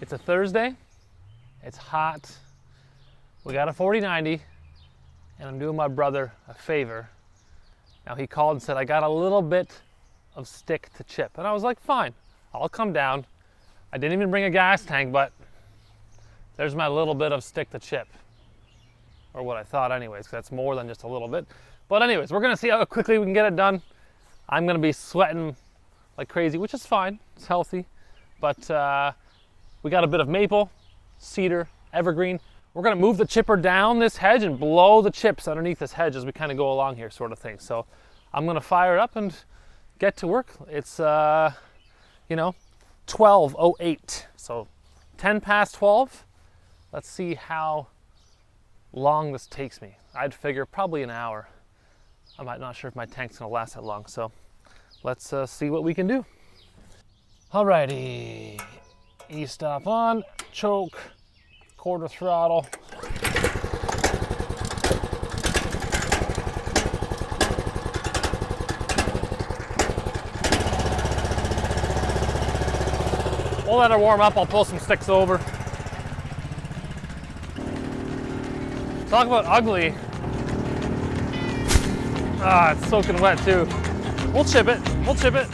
It's a Thursday, it's hot, we got a 4090, and I'm doing my brother a favor. Now he called and said, I got a little bit of stick to chip. And I was like, fine, I'll come down. I didn't even bring a gas tank, but there's my little bit of stick to chip. Or what I thought anyways, because that's more than just a little bit. But anyways, we're gonna see how quickly we can get it done. I'm gonna be sweating like crazy, which is fine, it's healthy. But we got a bit of maple, cedar, evergreen. We're gonna move the chipper down this hedge and blow the chips underneath this hedge as we kind of go along here, sort of thing. So I'm gonna fire it up and get to work. It's 12:08, so 10 past 12. Let's see how long this takes me. I'd figure probably an hour. I'm not sure if my tank's gonna last that long, so let's see what we can do. Alrighty, e-stop on, choke, quarter throttle. We'll let her warm up, I'll pull some sticks over. Talk about ugly. Ah, it's soaking wet too. We'll chip it, we'll chip it.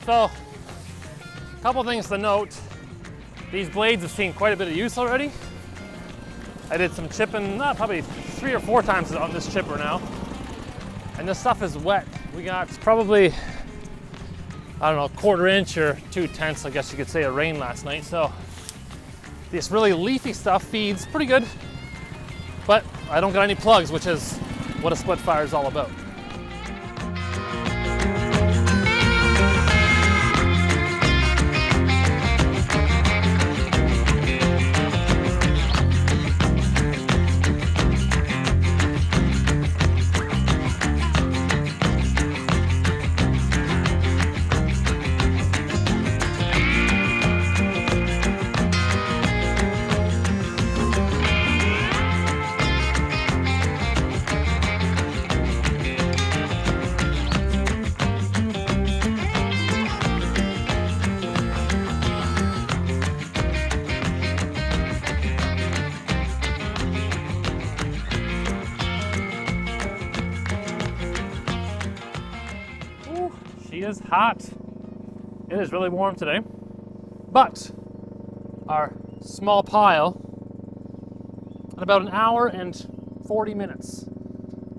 So, a couple things to note. These blades have seen quite a bit of use already. I did some chipping, probably 3 or 4 times on this chipper now. And this stuff is wet. We got probably, I don't know, 1/4 inch or 2/10, I guess you could say, of rain last night. So this really leafy stuff feeds pretty good, but I don't got any plugs, which is what a split fire is all about. She is hot. It is really warm today, but our small pile in about an hour and 40 minutes.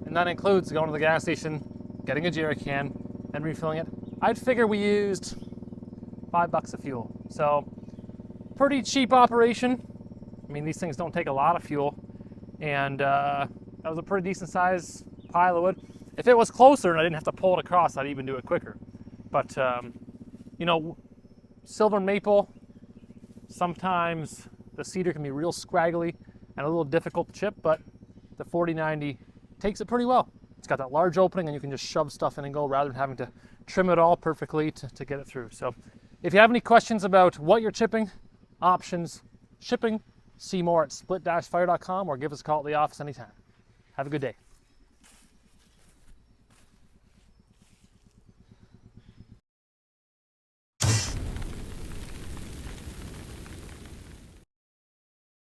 And that includes going to the gas station, getting a jerry can, and refilling it. I'd figure we used $5 of fuel. So pretty cheap operation. I mean, these things don't take a lot of fuel. And that was a pretty decent sized pile of wood. If it was closer and I didn't have to pull it across, I'd even do it quicker. But, silver maple, sometimes the cedar can be real scraggly and a little difficult to chip, but the 4090 takes it pretty well. It's got that large opening and you can just shove stuff in and go rather than having to trim it all perfectly to get it through. So if you have any questions about what you're chipping, options, shipping, see more at split-fire.com or give us a call at the office anytime. Have a good day.